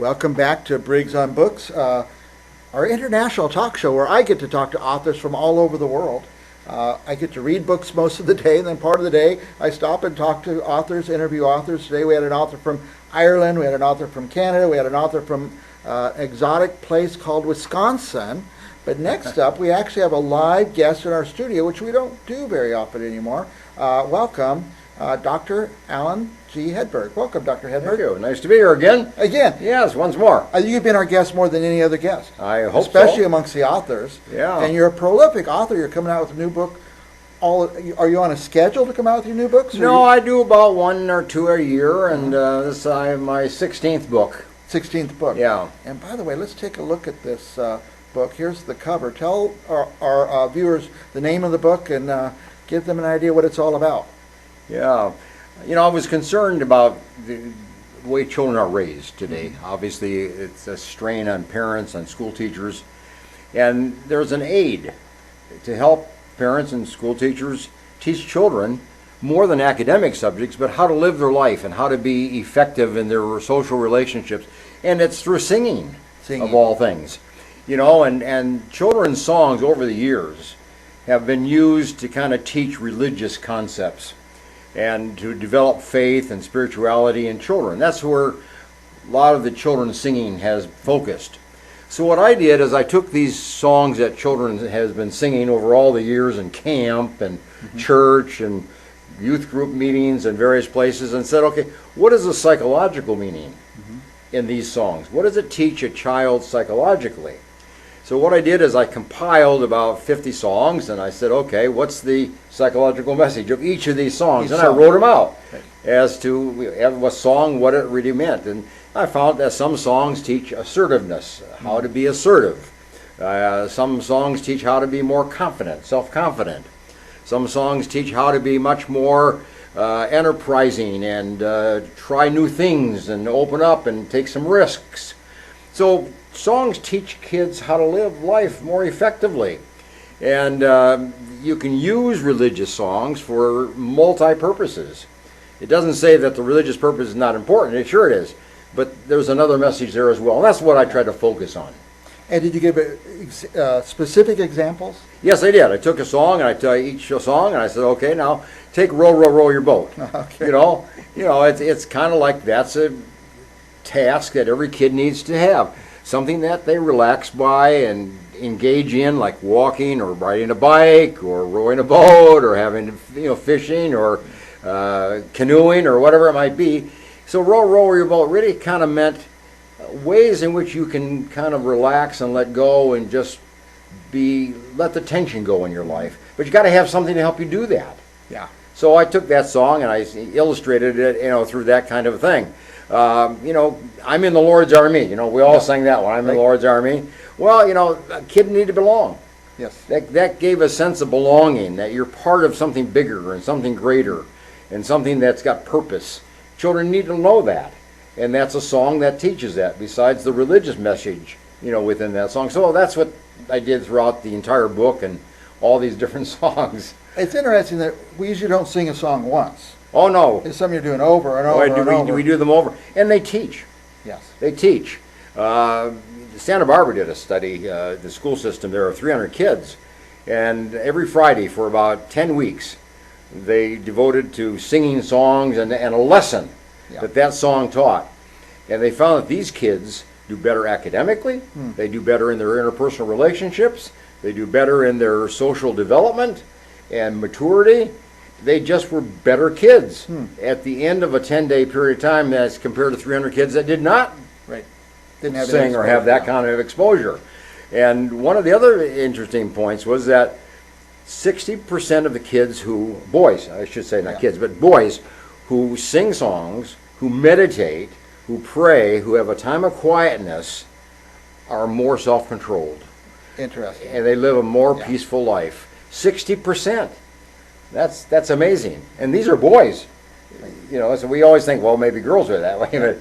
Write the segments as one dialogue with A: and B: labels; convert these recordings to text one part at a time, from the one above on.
A: Welcome back to Briggs on Books, our international talk show where I get to talk to authors from all over the world. I get to read books most of the day, and then part of the day I stop and talk to authors, interview authors. Today we had an author from Ireland, we had an author from Canada, we had an author from an exotic place called Wisconsin. But next up, we actually have a live guest in our studio, which we don't do very often anymore. Welcome, Dr. Allan G. Hedberg. Welcome, Dr. Hedberg.
B: Thank you. Nice to be here again.
A: Again.
B: Yes, once more.
A: You've been our guest more than any other guest.
B: I hope
A: especially
B: so.
A: amongst the authors.
B: Yeah.
A: And you're a prolific author. You're coming out with a new book. Are you on a schedule to come out with your new books?
B: No, I do about one or two a year, and this is my 16th book.
A: 16th book.
B: Yeah.
A: And by the way, let's take a look at this book. Here's the cover. Tell our viewers the name of the book and give them an idea what it's all about.
B: Yeah. You know, I was concerned about the way children are raised today. Mm-hmm. Obviously, it's a strain on parents, on school teachers, and there's an aid to help parents and school teachers teach children more than academic subjects, but how to live their life and how to be effective in their social relationships. And it's through singing. Of all things. You know, and children's songs over the years have been used to kind of teach religious concepts and to develop faith and spirituality in children. That's where a lot of the children's singing has focused. So what I did is I took these songs that children has been singing over all the years in camp and church and youth group meetings and various places and said, okay, what is the psychological meaning in these songs? What does it teach a child psychologically? So what I did is I compiled about 50 songs, and I said, okay, what's the psychological message of each of these songs? And I wrote them out as to a song, what it really meant. And I found that some songs teach assertiveness, how to be assertive. Some songs teach how to be more confident, self-confident. Some songs teach how to be much more enterprising and try new things and open up and take some risks. So songs teach kids how to live life more effectively. And you can use religious songs for multi-purposes. It doesn't say that the religious purpose is not important. Sure it is. But there's another message there as well. And that's what I try to focus on. And
A: did you give specific examples?
B: Yes, I did. I took a song, and I took each song, and I said, okay, now take Row, Row, Row Your Boat.
A: Okay.
B: You know, it's kind of like that's a task that every kid needs to have. Something that they relax by and engage in, like walking or riding a bike or rowing a boat or having, fishing or canoeing or whatever it might be. So Row, Row Your Boat really kind of meant ways in which you can kind of relax and let go and just let the tension go in your life. But you got to have something to help you do that.
A: Yeah.
B: So I took that song and I illustrated it, through that kind of thing. I'm in the Lord's army. We all sang that one. I'm in the Lord's army. Well, a kid need to belong.
A: Yes.
B: That gave a sense of belonging, that you're part of something bigger and something greater and something that's got purpose. Children need to know that. And that's a song that teaches that, besides the religious message, within that song. So that's what I did throughout the entire book and all these different songs.
A: It's interesting that we usually don't sing a song once.
B: Oh, no.
A: It's something you're doing over and over and over.
B: We do them over. And they teach.
A: Yes.
B: They teach. Santa Barbara did a study, the school system, there are 300 kids. And every Friday for about 10 weeks, they devoted to singing songs and a lesson that song taught. And they found that these kids do better academically, they do better in their interpersonal relationships, they do better in their social development and maturity. They just were better kids at the end of a 10-day period of time as compared to 300 kids that did not
A: Didn't have
B: sing or have that kind of exposure. And one of the other interesting points was that 60% of the boys, I should say, not kids, but boys who sing songs, who meditate, who pray, who have a time of quietness, are more self-controlled.
A: Interesting.
B: And they live a more peaceful life. 60%. That's amazing. And these are boys. So we always think, well, maybe girls are that way, but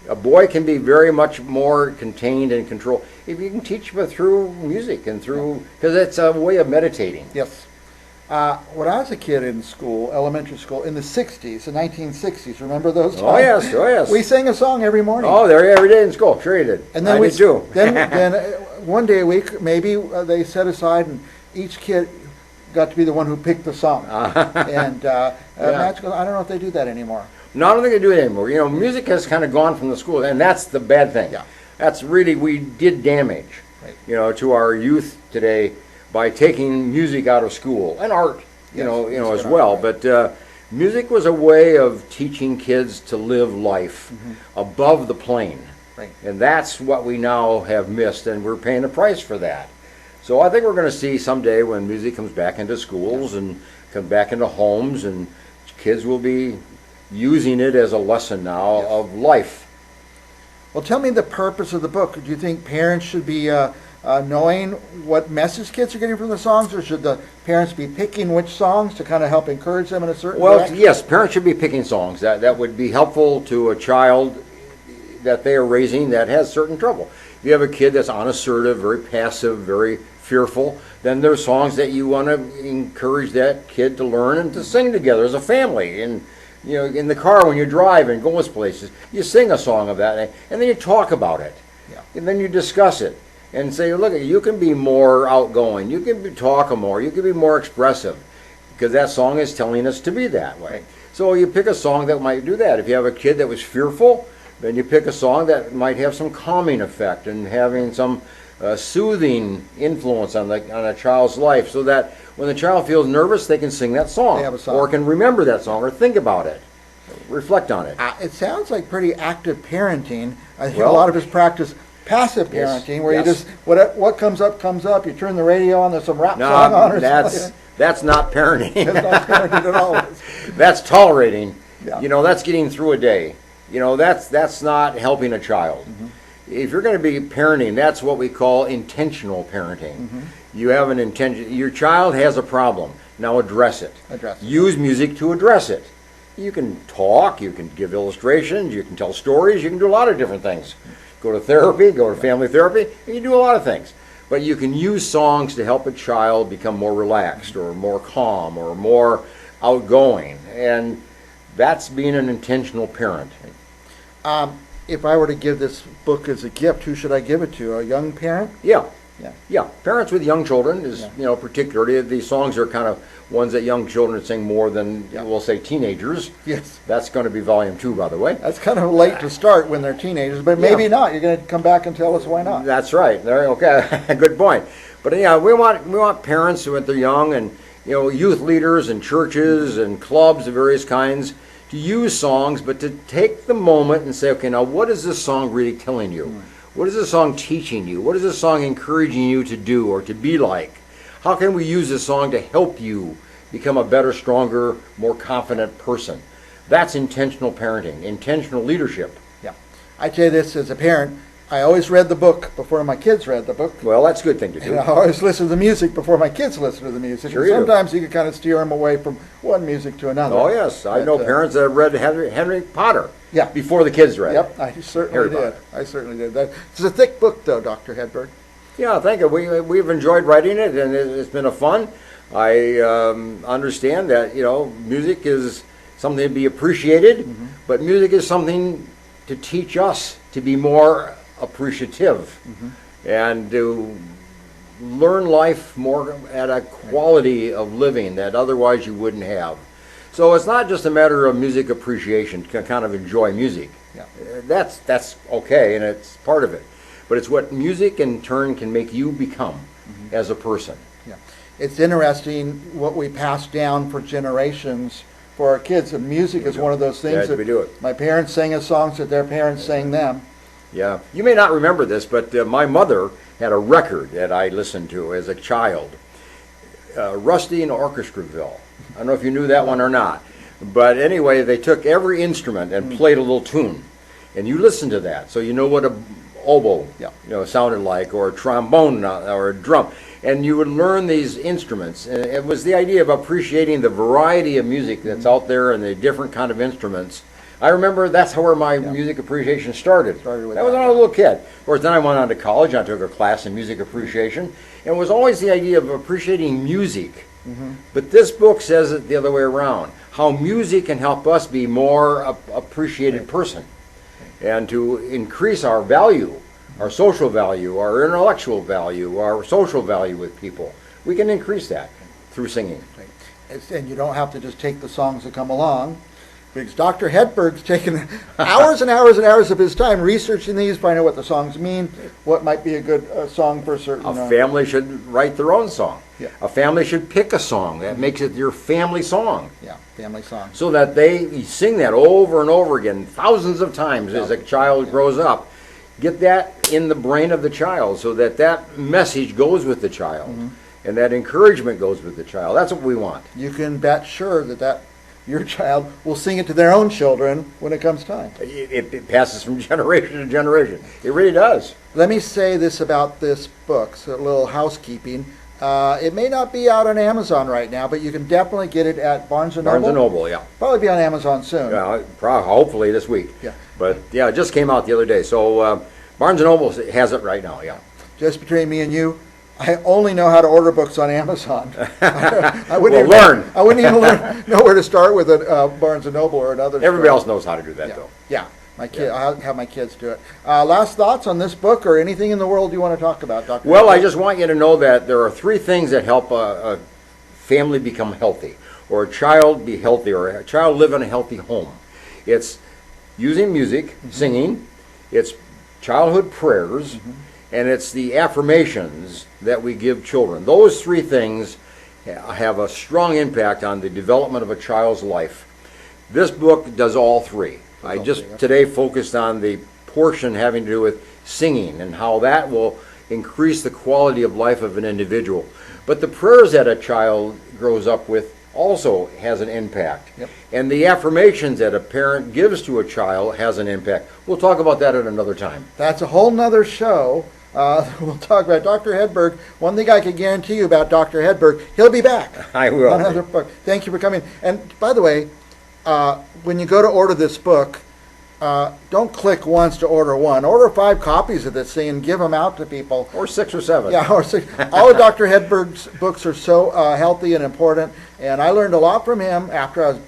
B: a boy can be very much more contained and controlled if you can teach them through music and because it's a way of meditating.
A: Yes. When I was a kid in school, elementary school, in the 60s, the 1960s, remember those times?
B: Oh yes, oh yes.
A: We sang a song every morning.
B: Oh, there every day in school. Sure you did.
A: And then
B: I
A: we
B: did too.
A: then one day a week, maybe they set aside, and each kid got to be the one who picked the song. And magical. I don't know if they do that anymore.
B: No, I don't think they do it anymore. You know, music has kind of gone from the school, and that's the bad thing.
A: Yeah.
B: That's really, we did damage,
A: Right.
B: you know, to our youth today by taking music out of school and art, you
A: Yes,
B: know,
A: music
B: as
A: and
B: well.
A: art,
B: But music was a way of teaching kids to live life above the plane.
A: Right.
B: And that's what we now have missed, and we're paying a price for that. So I think we're going to see someday when music comes back into schools and comes back into homes, and kids will be using it as a lesson now of life.
A: Well, tell me the purpose of the book. Do you think parents should be knowing what message kids are getting from the songs, or should the parents be picking which songs to kind of help encourage them in a certain
B: Well,
A: direction?
B: yes, parents should be picking songs that would be helpful to a child that they are raising that has certain trouble. If you have a kid that's unassertive, very passive, very fearful, then there's songs that you want to encourage that kid to learn and to sing together as a family. And you know, in the car when you drive and go places, you sing a song of that, and then you talk about it,
A: Yeah.
B: and then you discuss it, and say, look, you can be more outgoing, you can talk more, you can be more expressive, because that song is telling us to be that way. So you pick a song that might do that. If you have a kid that was fearful, then you pick a song that might have some calming effect and having some soothing influence on a child's life, so that when the child feels nervous, they can sing that song,
A: They have a song.
B: or can remember that song, or think about it, reflect on it.
A: It sounds like pretty active parenting. I think
B: Well,
A: a lot of us practice passive
B: Yes,
A: parenting, where
B: yes.
A: you just, what comes up, comes up. You turn the radio on, there's some rap song on
B: No,
A: or something.
B: that's not parenting.
A: That's not parenting at all.
B: That's tolerating.
A: Yeah.
B: You know, that's getting through a day. You know, that's not helping a child. If you're going to be parenting, that's what we call intentional parenting. You have an intention. Your child has a problem. Now address it.
A: Address it.
B: Use music to address it. You can talk, you can give illustrations, you can tell stories, you can do a lot of different things. Go to therapy, go to family therapy, and you do a lot of things. But you can use songs to help a child become more relaxed or more calm or more outgoing. And that's being an intentional parent.
A: If I were to give this book as a gift, who should I give it to? A young parent?
B: Yeah.
A: Yeah.
B: Yeah, parents with young children is,
A: Yeah.
B: you know, particularly, these songs are kind of ones that young children sing more than,
A: Yeah.
B: we'll say, teenagers.
A: Yes.
B: That's going to be volume 2, by the way.
A: That's kind of late to start when they're teenagers, but maybe
B: Yeah.
A: not. You're going to come back and tell us why not.
B: That's right. There, okay, good point. But yeah, we want parents when they're young, and you know, youth leaders and churches and clubs of various kinds to use songs, but to take the moment and say, okay, now what is this song really telling you? What is this song teaching you? What is this song encouraging you to do or to be like? How can we use this song to help you become a better, stronger, more confident person? That's intentional parenting, intentional leadership.
A: Yeah. I tell you this as a parent, I always read the book before my kids read the book.
B: Well, that's a good thing to
A: And
B: do.
A: I always listen to the music before my kids listen to the music.
B: Sure
A: And
B: you do.
A: sometimes you can kind of steer them away from one music to another.
B: Oh yes, I know
A: But,
B: parents that have read Henry Potter
A: Yeah.
B: before the kids read.
A: Yep, I certainly
B: Harry
A: did.
B: Potter.
A: I certainly did. It's a thick book, though, Dr. Hedberg.
B: Yeah, thank you. We've enjoyed writing it, and it's been a fun. I understand that, you know, music is something to be appreciated, but music is something to teach us to be more appreciative and to learn life more at a quality of living that otherwise you wouldn't have. So it's not just a matter of music appreciation, to kind of enjoy music.
A: Yeah.
B: That's okay, and it's part of it. But it's what music in turn can make you become as a person.
A: Yeah. It's interesting what we pass down for generations for our kids. And music is one of those things
B: Yeah, we do it.
A: my parents sang us songs that their parents sang them.
B: Yeah. You may not remember this, but my mother had a record that I listened to as a child, Rusty and Orchestraville. I don't know if you knew that one or not. But anyway, they took every instrument and played a little tune. And you listen to that, so you know what a oboe
A: Yeah.
B: sounded like, or a trombone, or a drum. And you would learn these instruments. And it was the idea of appreciating the variety of music that's out there and the different kind of instruments. I remember that's where my music appreciation started.
A: Started with
B: That was
A: that,
B: when I was a little kid. Of course, then I went on to college. I took a class in music appreciation. And it was always the idea of appreciating music But this book says it the other way around, how music can help us be more appreciated person and to increase our value, our social value, our intellectual value, our social value with people. We can increase that through singing.
A: And you don't have to just take the songs that come along, because Dr. Hedberg's taken hours and hours and hours of his time researching these, finding out what the songs mean, what might be a good song for a certain...
B: A family should write their own song.
A: Yeah.
B: A family should pick a song that makes it your family song.
A: Yeah, family song.
B: So that they sing that over and over again, thousands of times as a child grows up. Get that in the brain of the child so that that message goes with the child. And that encouragement goes with the child. That's what we want.
A: You can bet sure that your child will sing it to their own children when it comes time.
B: It passes from generation to generation. It really does.
A: Let me say this about this book, so a little housekeeping. It may not be out on Amazon right now, but you can definitely get it at Barnes & Noble.
B: Barnes & Noble, yeah.
A: Probably be on Amazon soon.
B: Yeah, hopefully this week.
A: Yeah.
B: But yeah, it just came out the other day. So Barnes & Noble has it right now, yeah.
A: Just between me and you, I only know how to order books on Amazon. I wouldn't
B: learn.
A: I wouldn't even know where to start with a Barnes & Noble or another.
B: Everybody else knows how to do that,
A: yeah.
B: though.
A: Yeah, I'll have my kids do it. Last thoughts on this book or anything in the world you want to talk about, Dr.
B: Well,
A: Hedberg?
B: I just want you to know that there are 3 things that help a family become healthy, or a child be healthy, or a child live in a healthy home. It's using music, singing, it's childhood prayers, and it's the affirmations that we give children. Those 3 things have a strong impact on the development of a child's life. This book does all 3. I just today focused on the portion having to do with singing and how that will increase the quality of life of an individual. But the prayers that a child grows up with also has an impact.
A: Yep.
B: And the affirmations that a parent gives to a child has an impact. We'll talk about that at another time.
A: That's a whole nother show. We'll talk about Dr. Hedberg. One thing I can guarantee you about Dr. Hedberg, he'll be back.
B: I will.
A: On another book. Thank you for coming. And by the way, when you go to order this book, don't click once to order one. Order 5 copies of this thing and give them out to people.
B: Or 6 or 7.
A: Yeah, or 6. All of Dr. Hedberg's books are so healthy and important, and I learned a lot from him after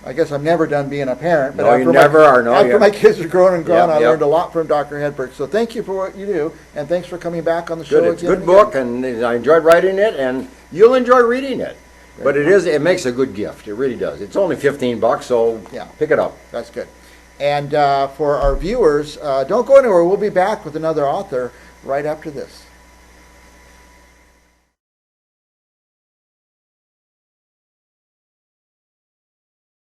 A: I guess I'm never done being a parent. But
B: No, you never are. No,
A: after my kids are grown and gone, I
B: Yep.
A: learned a lot from Dr. Hedberg. So thank you for what you do, and thanks for coming back on the show
B: Good. It's a
A: again.
B: good book, and I enjoyed writing it, and you'll enjoy reading it. But it makes a good gift. It really does. It's only $15, so
A: Yeah.
B: pick it up.
A: That's good. And for our viewers, don't go anywhere. We'll be back with another author right after this.